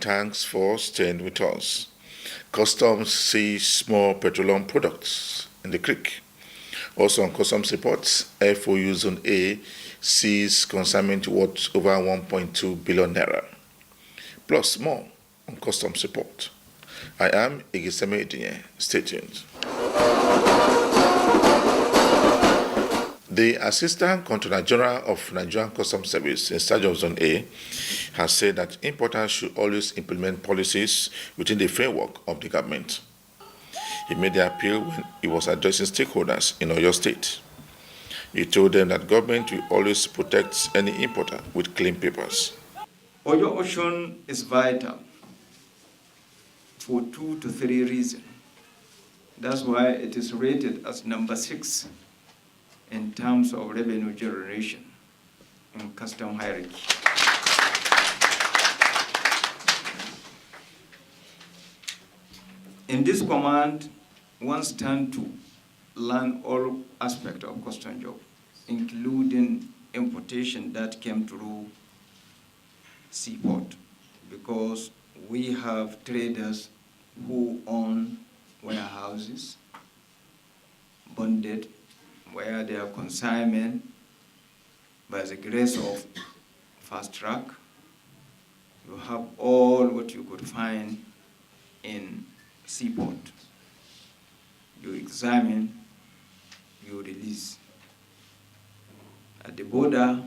thanks for staying with us. Customs sees more petroleum products in the creek. Also on customs reports, FOU Zone A sees consignment worth over 1.2 billion naira. Plus more on customs report. I am Igiseme Edinye. Stay tuned. The Assistant Controller General of Nigerian Customs Service in charge of Zone A has said that importers should always implement policies within the framework of the government. He made the appeal when he was addressing stakeholders in Oyo State. He told them that government will always protect any importer with clean papers. Oyo Ocean is vital for 2 to 3 reasons. That's why it is rated as number 6 in terms of revenue generation in custom hierarchy. In this command, one stands to learn all aspects of custom job, including importation that came through seaport, because we have traders who own warehouses, bonded, where they are consignment by the grace of fast track. You have all what you could find in seaport. You examine, you release. At the border,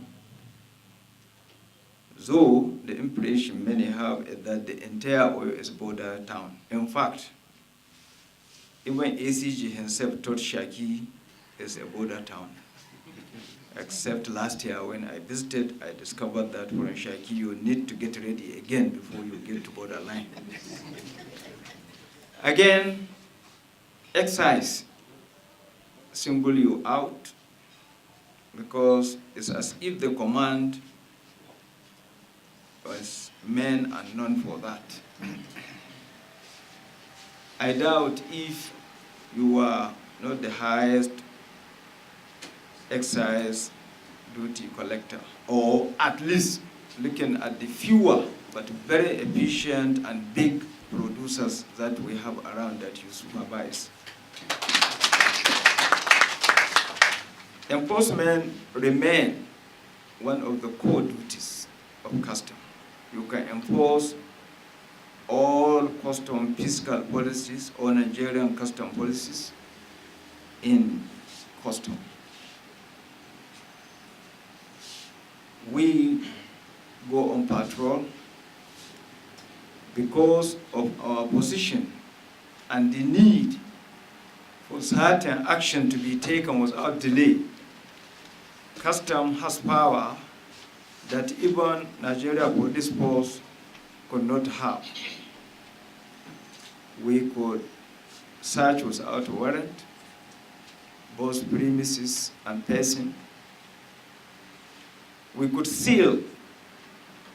though the impression many have is that the entire Oyo is border town. In fact, even ACG himself thought Shaki is a border town. Except last year when I visited, I discovered that for Shaki you need to get ready again before you get to borderline. Again, excise single you out because it's as if the command was men and known for that. I doubt if you are not the highest excise duty collector, or at least looking at the fewer but very efficient and big producers that we have around that you supervise. Enforcement remain one of the core duties of custom. You can enforce all custom fiscal policies or Nigerian custom policies in custom. We go on patrol because of our position and the need for certain action to be taken without delay. Custom has power that even Nigeria police force could not have. We could search without warrant, both premises and person. We could seal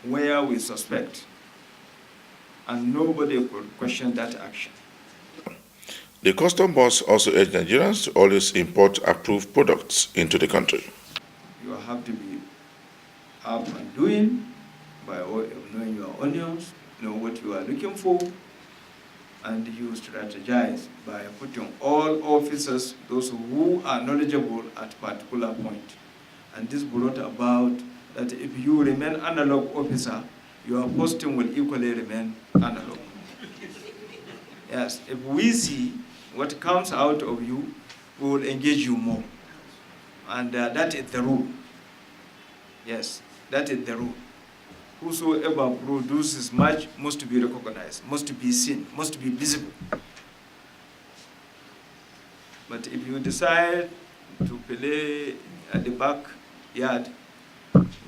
where we suspect, and nobody could question that action. The custom boss also urged Nigerians to always import approved products into the country. You have to be up and doing by way of knowing your onions, know what you are looking for, and you strategize by putting all officers, those who are knowledgeable at a particular point. And this brought about that if you remain analog officer, your posting will equally remain analog. Yes, if we see what comes out of you, we will engage you more. And that is the rule. Yes, that is the rule. Whosoever produces much must be recognized, must be seen, must be visible. But if you decide to play at the backyard,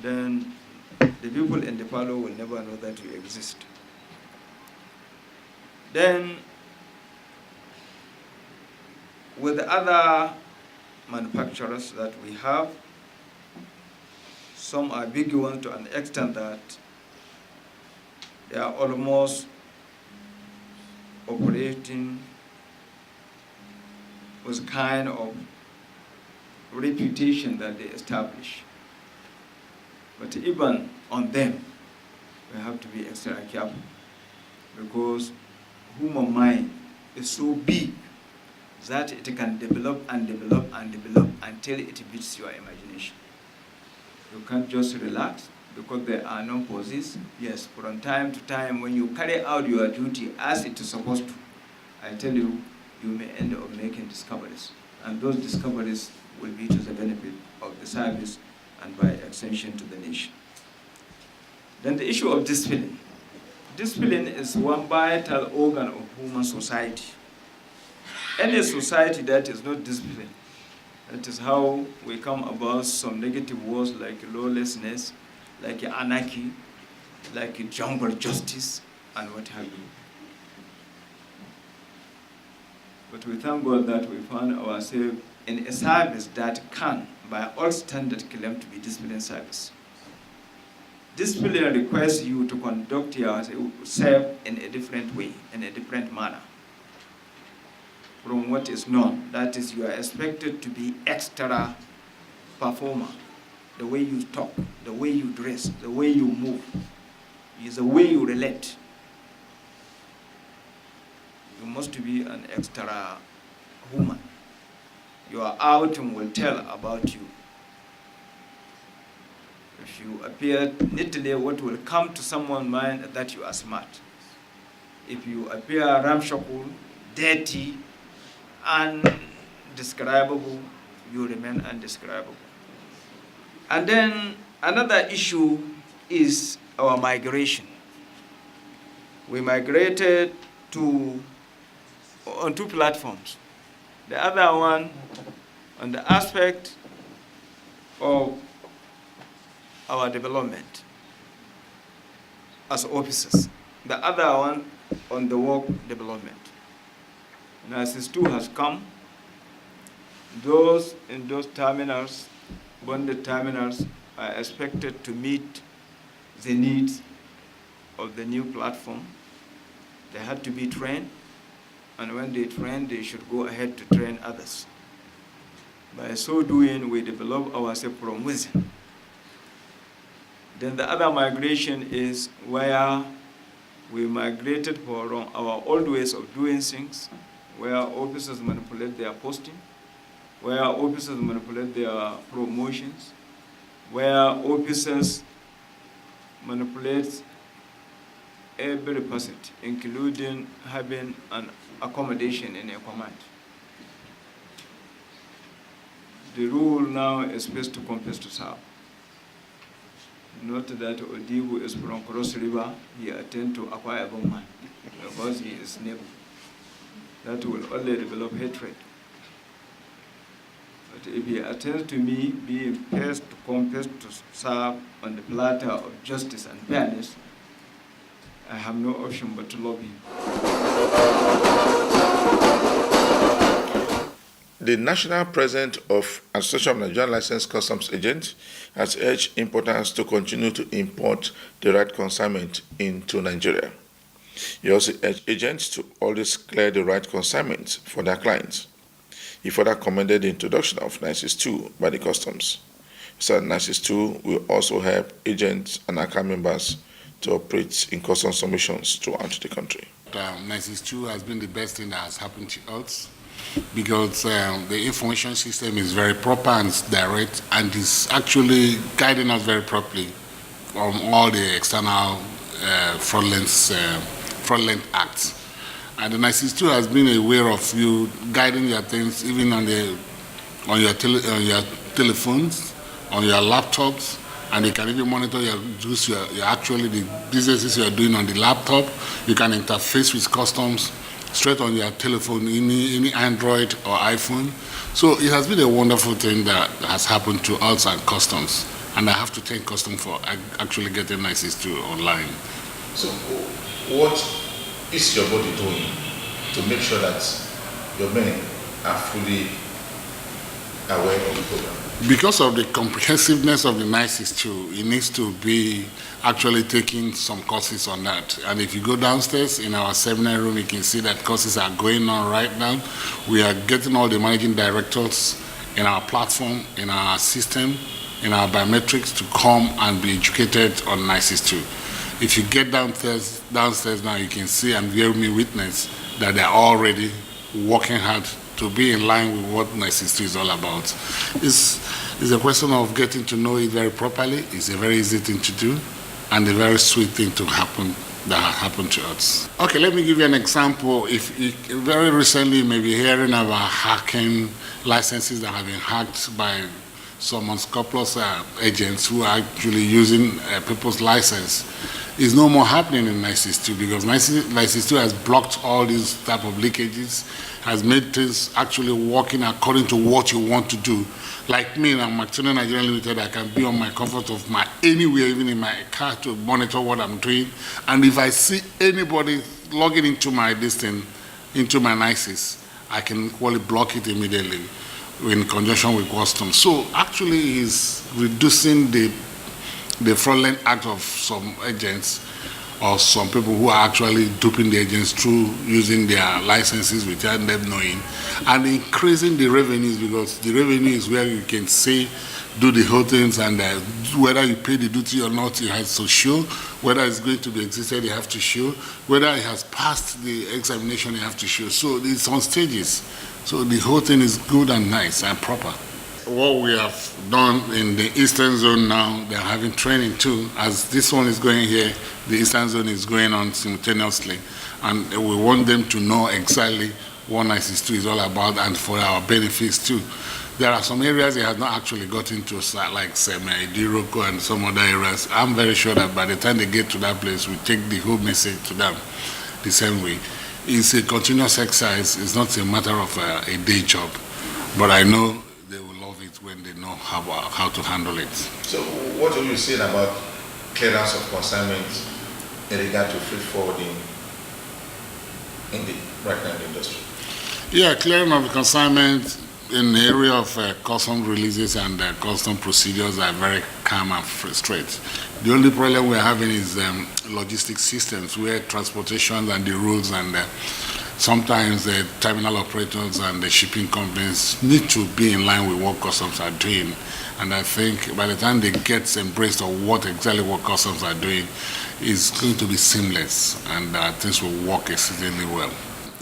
then the people in the parlor will never know that you exist. Then, with the other manufacturers that we have, some are big ones to an extent that they are almost operating with kind of reputation that they establish. But even on them, we have to be extra careful. because human mind is so big that it can develop and develop and develop until it beats your imagination. You can't just relax because there are no pauses. Yes, from time to time when you carry out your duty as it is supposed to, I tell you, you may end up making discoveries. And those discoveries will be to the benefit of the service and by extension to the nation. Then the issue of discipline. Discipline is one vital organ of human society. Any society that is not disciplined, that is how we come about some negative words like lawlessness, like anarchy, like jungle justice, and what have you. But we thank God that we found ourselves in a service that can, by all standards, claim to be disciplined service. Discipline requires you to conduct yourself in a different way, in a different manner from what is known. That is, you are expected to be extra performer. The way you talk, the way you dress, the way you move, is the way you relate. You must be an extra human. Your outing will tell about you. If you appear neatly, what will come to someone's mind that you are smart. If you appear ramshackle, dirty, undescribable, you remain undescribable. And then another issue is our migration. We migrated on two platforms. The other one on the aspect of our development as officers. The other one on the work development. NASIS 2 has come. Those in those terminals, bonded terminals, are expected to meet the needs of the new platform. They had to be trained, and when they train, they should go ahead to train others. By so doing, we develop ourselves from within. Then the other migration is where we migrated from our old ways of doing things, where officers manipulate their posting, where officers manipulate their promotions, where officers manipulate every facet, including having an accommodation in a command. The rule now is first to come, first to serve. Not that Odibu is from Cross River, he attend to acquire a woman because he is neighbor. That will only develop hatred. But if he attends to me, being first to come, first to serve on the platter of justice and fairness, I have no option but to love him. The National President of Association of Nigerian Licensed Customs Agents has urged importers to continue to import the right consignment into Nigeria. He also urged agents to always clear the right consignment for their clients. He further commended the introduction of NICIS 2 by the customs. He said NICIS 2 will also help agents and ACA members to operate in customs submissions throughout the country. NICIS 2 has been the best thing that has happened to us, because the information system is very proper and direct, and is actually guiding us very properly from all the external fraudulent acts. And the NICIS 2 has been a way of you guiding your things, even on your telephones, on your laptops, and you can even monitor your actually the businesses you are doing on the laptop. You can interface with customs straight on your telephone, any Android or iPhone. So it has been a wonderful thing that has happened to us at customs, and I have to thank customs for actually getting NICIS 2 online. So what is your body doing to make sure that your men are fully aware of the program? Because of the comprehensiveness of the NICIS 2, it needs to be actually taking some courses on that. And if you go downstairs in our seminar room, you can see that courses are going on right now. We are getting all the managing directors in our platform, in our system, in our biometrics to come and be educated on NICIS 2. If you get downstairs now, you can see and bear me witness that they're already working hard to be in line with what 962 is all about. It's a question of getting to know it very properly. It's a very easy thing to do and a very sweet thing to happen that has happened to us. Okay, let me give you an example. Very recently you may be hearing about hacking licenses that have been hacked by some unscrupulous agents who are actually using people's license. Is no more happening in 962 because 962 has blocked all these type of leakages, has made things actually working according to what you want to do. Like me, I'm McTuner Nigeria Limited, I can be on my comfort of my anywhere, even in my car, to monitor what I'm doing. And if I see anybody logging into my into my NICES, I can equally block it immediately in conjunction with customs. So actually he's reducing the fraudulent act of some agents or some people who are actually duping the agents through using their licenses without them knowing, and increasing the revenues, because the revenue is where you can say, do the whole things, and whether you pay the duty or not, you have to show. Whether it's going to be existed, you have to show. Whether it has passed the examination, you have to show. So it's on stages. So the whole thing is good and nice and proper. What we have done in the Eastern Zone now, they're having training too. As this one is going here, the Eastern Zone is going on simultaneously. And we want them to know exactly what 962 is all about and for our benefits too. There are some areas they have not actually got into, like Diroko and some other areas. I'm very sure that by the time they get to that place, we take the whole message to them the same way. It's a continuous exercise. It's not a matter of a day job. But I know they will love it when they know how to handle it. So what are you saying about clearance of consignment in regard to freight forwarding right now in the industry? Yeah, clearing of consignment in the area of custom releases and custom procedures are very calm and straight. The only problem we're having is logistics systems, where transportation and the rules and sometimes the terminal operators and the shipping companies need to be in line with what customs are doing. And I think by the time they get embraced of what customs are doing, is going to be seamless, and things will work exceedingly well.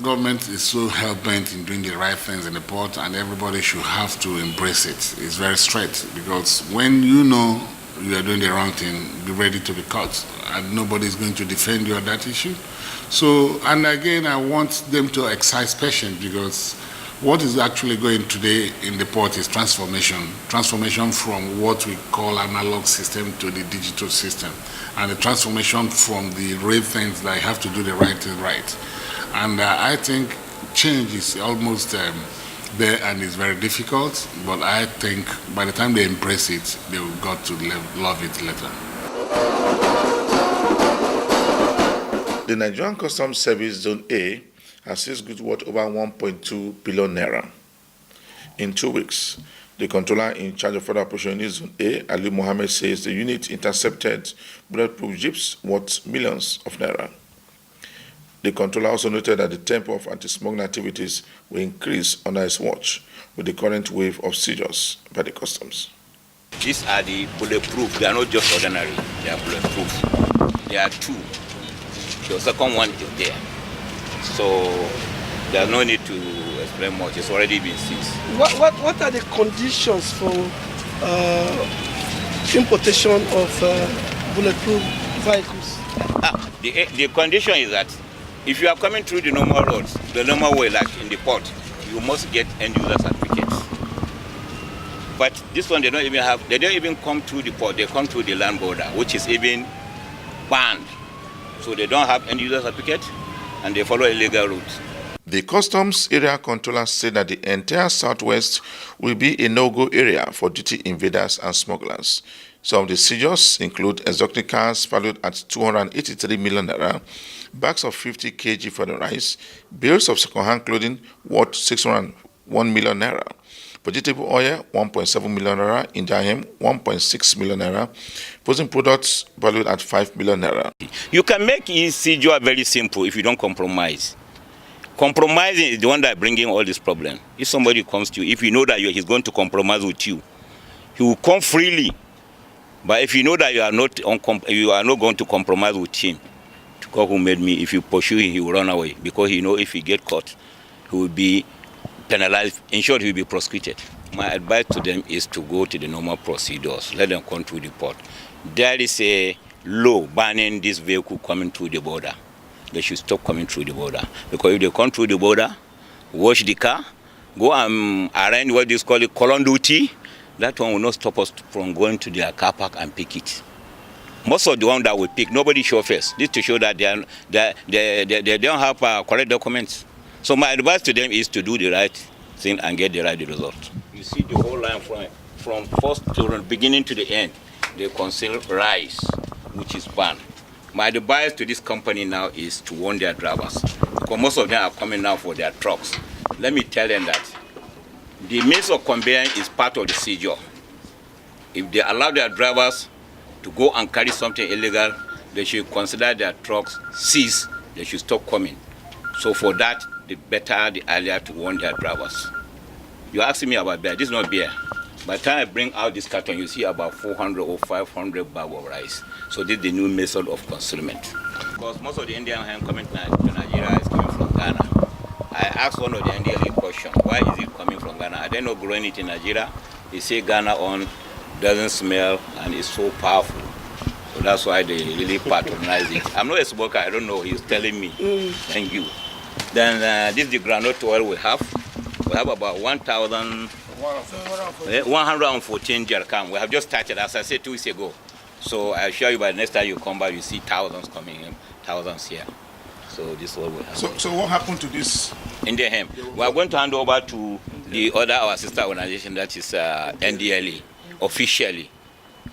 Government is so hell-bent in doing the right things in the port, and everybody should have to embrace it. It's very straight, because when you know you are doing the wrong thing, be ready to be caught, and nobody's going to defend you on that issue. So, and again, I want them to exercise patience, because what is actually going today in the port is transformation from what we call analog system to the digital system, and the transformation from the real things that have to do the right thing right. And I think change is almost there, and it's very difficult, but I think by the time they embrace it, they will got to love it later. The Nigerian Customs Service Zone A has seized goods worth over 1.2 billion naira. In 2 weeks, the controller in charge of further operation in Zone A, Ali Mohammed, says the unit intercepted bulletproof jeeps worth millions of naira. The controller also noted that the tempo of anti-smuggling activities will increase under his watch with the current wave of seizures by the customs. These are the bulletproof. They are not just ordinary. They are bulletproof. There are two. The second one is there. So there's no need to explain much. It's already been seized. What are the conditions for importation of bulletproof vehicles? The condition is that if you are coming through the normal roads, the normal way, like in the port, you must get end user certificates. But this one they don't even come through the port, they come through the land border, which is even banned. So they don't have end user certificate and they follow illegal routes. The customs area controller said that the entire southwest will be a no-go area for duty invaders and smugglers. Some of the seizures include exotic cars valued at 283 million naira, bags of 50 kg for the rice, bales of second-hand clothing worth 601 million naira, vegetable oil 1.7 million naira, Indian 1.6 million naira, frozen products valued at 5 million naira. You can make seizure very simple if you don't compromise. Compromising is the one that bringing all this problem. If somebody comes to you, if you know that he's going to compromise with you, he will come freely But if you know that you are not going to compromise with him, to God who made me, if you pursue him, he will run away, because he know if he get caught, he will be penalized. In short, he will be prosecuted. My advice to them is to go to the normal procedures. Let them come through the port. There is a law banning this vehicle coming through the border. They should stop coming through the border. Because if they come through the border, wash the car, go and arrange what is called colon duty, that one will not stop us from going to their car park and pick it. Most of the ones that we pick, nobody show face. This to show that they don't have correct documents. So my advice to them is to do the right thing and get the right result. You see the whole line from first to the beginning to the end, they conceal rice, which is banned. My advice to this company now is to warn their drivers, because most of them are coming now for their trucks. Let me tell them that the means of conveyance is part of the seizure. If they allow their drivers to go and carry something illegal, they should consider their trucks seized. They should stop coming. So for that, the better, the earlier to warn their drivers. You're asking me about beer. This is not beer. By the time I bring out this carton, you see about 400 or 500 bags of rice. So this is the new method of concealment. Because most of the Indian hand coming to Nigeria is coming from Ghana. I asked one of the NDLE question, why is it coming from Ghana? Are they not growing it in Nigeria? They say Ghana doesn't smell and is so powerful. So that's why they really patronize it. I'm not a smoker, I don't know, he's telling me. Thank you. Then this is the groundnut oil we have. We have about 1,114 jerrycan. We have just started, as I said 2 weeks ago. So I assure you by the next time you come back, you see thousands coming in, thousands here. So this is what we have. So what happened to this? Indian hemp. We are going to hand over to the other, our sister organization, that is NDLE, officially.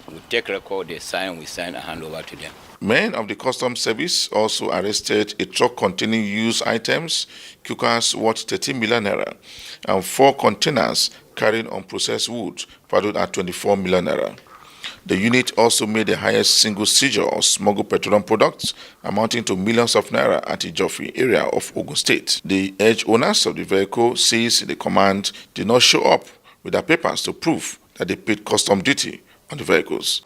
We take record, they sign, we sign and hand over to them. Men of the Customs Service also arrested a truck containing used items, cookers worth 30 million naira, and 4 containers carrying unprocessed wood valued at 24 million naira. The unit also made the highest single seizure of smuggled petroleum products amounting to millions of naira at Ijofi area of Ogun State. The alleged owners of the vehicle says the command did not show up with their papers to prove that they paid custom duty on the vehicles.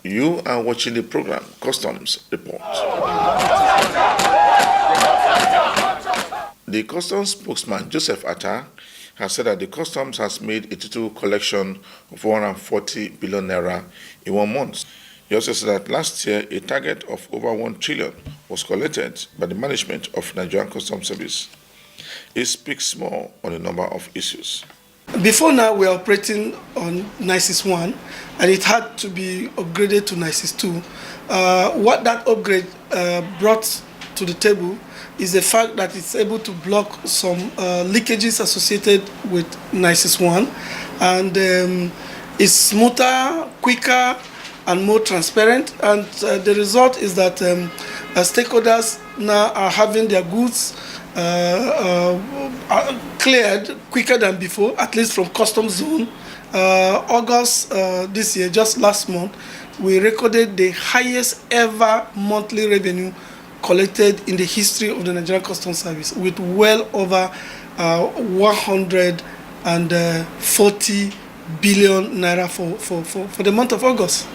You are watching the program Customs Report. The Customs spokesman Joseph Atta has said that the Customs has made a total collection of 140 billion naira in 1 month. He also said that last year a target of over 1 trillion was collected by the management of Nigerian Customs Service. He speaks more on a number of issues. Before now, we are operating on NISIS 1, and it had to be upgraded to NISIS 2. What that upgrade brought to the table is the fact that it's able to block some leakages associated with NISIS 1, and it's smoother, quicker, and more transparent. And the result is that stakeholders now are having their goods cleared quicker than before, at least from customs zone. August this year, just last month, we recorded the highest ever monthly revenue collected in the history of the Nigerian Customs Service, with well over 140 billion naira for the month of August.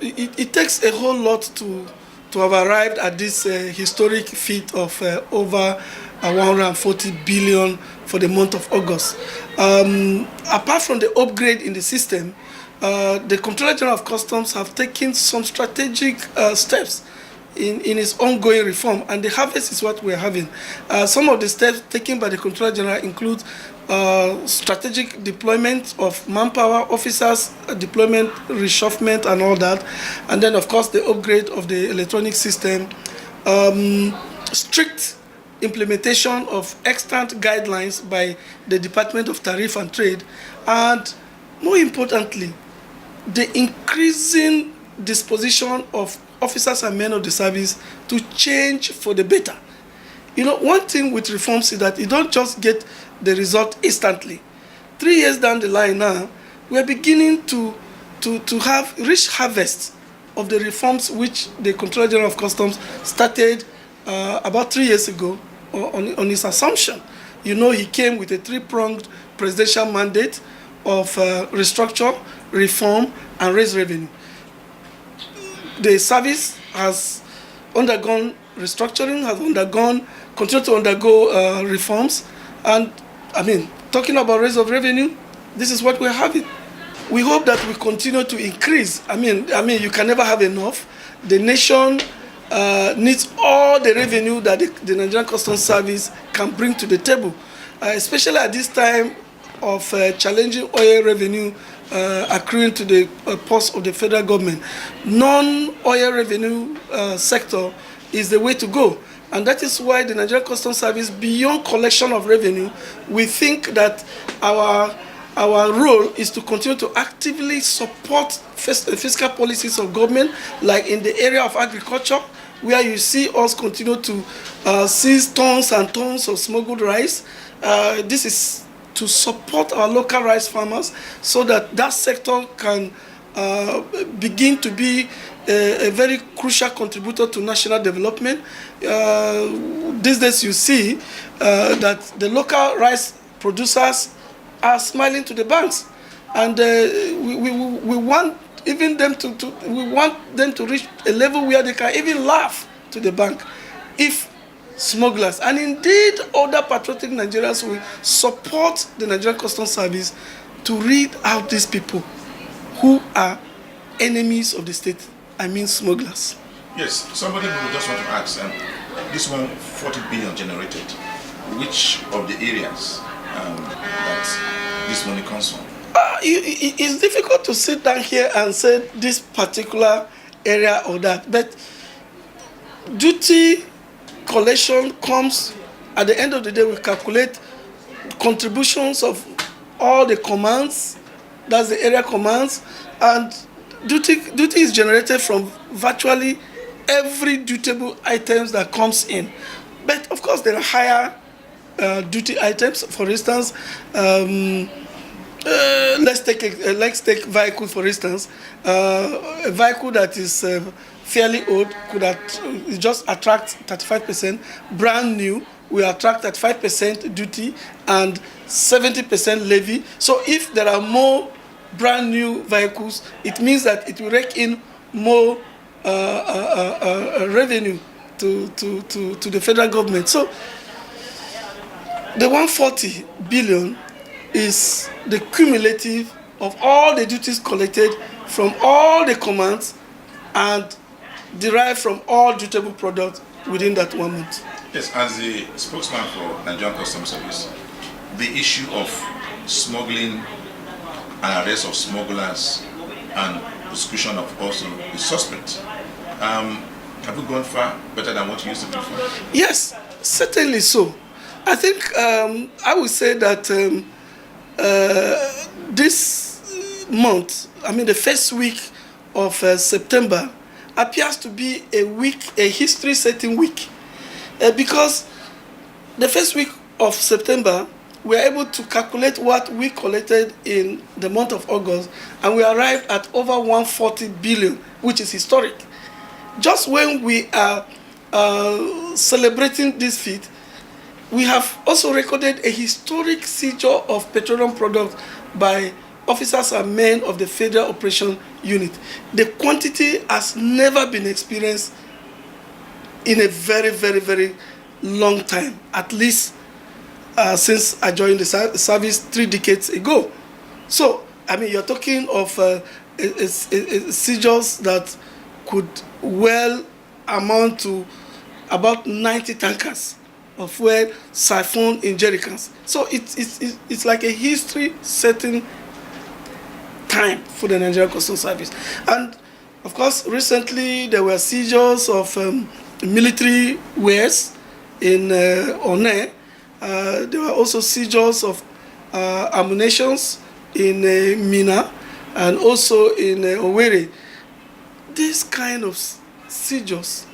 It takes a whole lot to have arrived at this historic feat of over 140 billion for the month of August. Apart from the upgrade in the system, the Comptroller General of Customs have taken some strategic steps in its ongoing reform, and the harvest is what we are having. Some of the steps taken by the Comptroller General include strategic deployment of manpower, officers, deployment, reshufflement, and all that. And then, of course, the upgrade of the electronic system, strict implementation of extant guidelines by the Department of Tariff and Trade, and more importantly, the increasing disposition of officers and men of the service to change for the better. You know, one thing with reforms is that you don't just get the result instantly. 3 years down the line now, we're beginning to have rich harvest of the reforms which the Comptroller General of Customs started about 3 years ago on his assumption. You know, he came with a 3-pronged presidential mandate of restructure, reform, and raise revenue. The service has undergone restructuring, has continue to undergo reforms, and talking about raise of revenue, this is what we're having. We hope that we continue to increase. You can never have enough. The nation needs all the revenue that the Nigerian Customs Service can bring to the table, especially at this time of challenging oil revenue accruing to the purse of the federal government. Non-oil revenue sector is the way to go. And that is why the Nigerian Customs Service, beyond collection of revenue, we think that our role is to continue to actively support fiscal policies of government, like in the area of agriculture, where you see us continue to seize tons and tons of smuggled rice. This is to support our local rice farmers so that that sector can begin to be a very crucial contributor to national development. These days you see that the local rice producers are smiling to the banks, and we want even them to reach a level where they can even laugh to the bank if smugglers and indeed other patriotic Nigerians will support the Nigerian Customs Service to read out these people who are enemies of the state. Smugglers. Yes, somebody will just want to ask, this 140 billion generated, which of the areas that this money comes from? It's difficult to sit down here and say this particular area or that, but duty collection comes at the end of the day. We calculate contributions of all the commands, that's the area commands, and duty is generated from virtually every dutiable items that comes in. But of course there are higher duty items. For instance, let's take vehicle for instance. A vehicle that is fairly old could just attract 35%. Brand new will attract 35% duty and 70% levy. So if there are more brand new vehicles, it means that it will rake in more revenue to the federal government. So the 140 billion is the cumulative of all the duties collected from all the commands and derived from all dutiable products within that 1 month. Yes, as the spokesman for Nigerian Customs Service, the issue of smuggling and arrest of smugglers and prosecution of also the suspect, have we gone far better than what you used to do before? Yes, certainly so. I think I would say that this month, the first week of September, appears to be a history-setting week, because the first week of September, we are able to calculate what we collected in the month of August, and we arrived at over 140 billion, which is historic. Just when we are celebrating this feat, we have also recorded a historic seizure of petroleum products by officers and men of the Federal Operation Unit. The quantity has never been experienced in a very, very, very long time, at least since I joined the service 3 decades ago. So, you're talking of seizures that could well amount to about 90 tankers of fuel siphoned in jerrycans. So it's like a history-setting time for the Nigerian Customs Service. And of course, recently there were seizures of military wares in One. There were also seizures of ammunitions in Mina and also in Owerri. This kind of seizures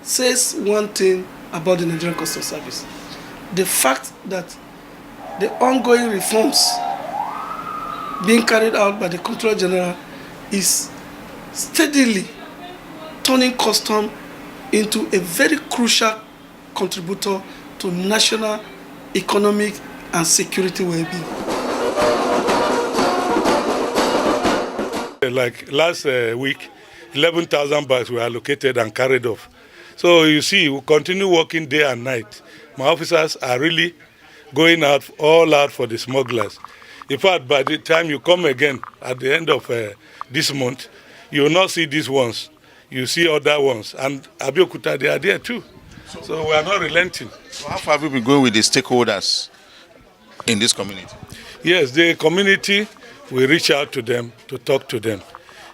says one thing about the Nigerian Customs Service: the fact that the ongoing reforms being carried out by the Controller General is steadily turning custom into a very crucial contributor to national economic and security well-being. Like last week, 11,000 bags were allocated and carried off. So you see, we continue working day and night. My officers are really going all out for the smugglers. In fact, by the time you come again at the end of this month, you will not see these ones. You see other ones. And Abeokuta, they are there too. So we are not relenting. So how far have you been going with the stakeholders in this community? Yes, the community, we reach out to them to talk to them.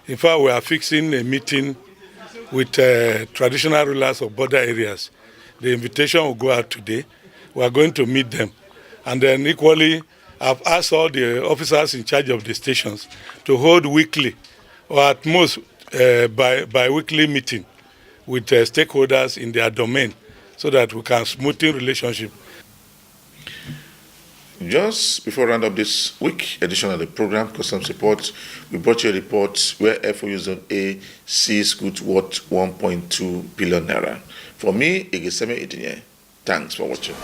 In fact, we are fixing a meeting with traditional rulers of border areas. The invitation will go out today. We are going to meet them. And then equally, I've asked all the officers in charge of the stations to hold weekly or at most bi-weekly meeting with stakeholders in their domain so that we can smoothen relationship. Just before we round up this week edition of the program, Customs Report, we brought you a report where FOU Zone A sees goods worth 1.2 billion naira. For me, Igeseme Itinye, thanks for watching.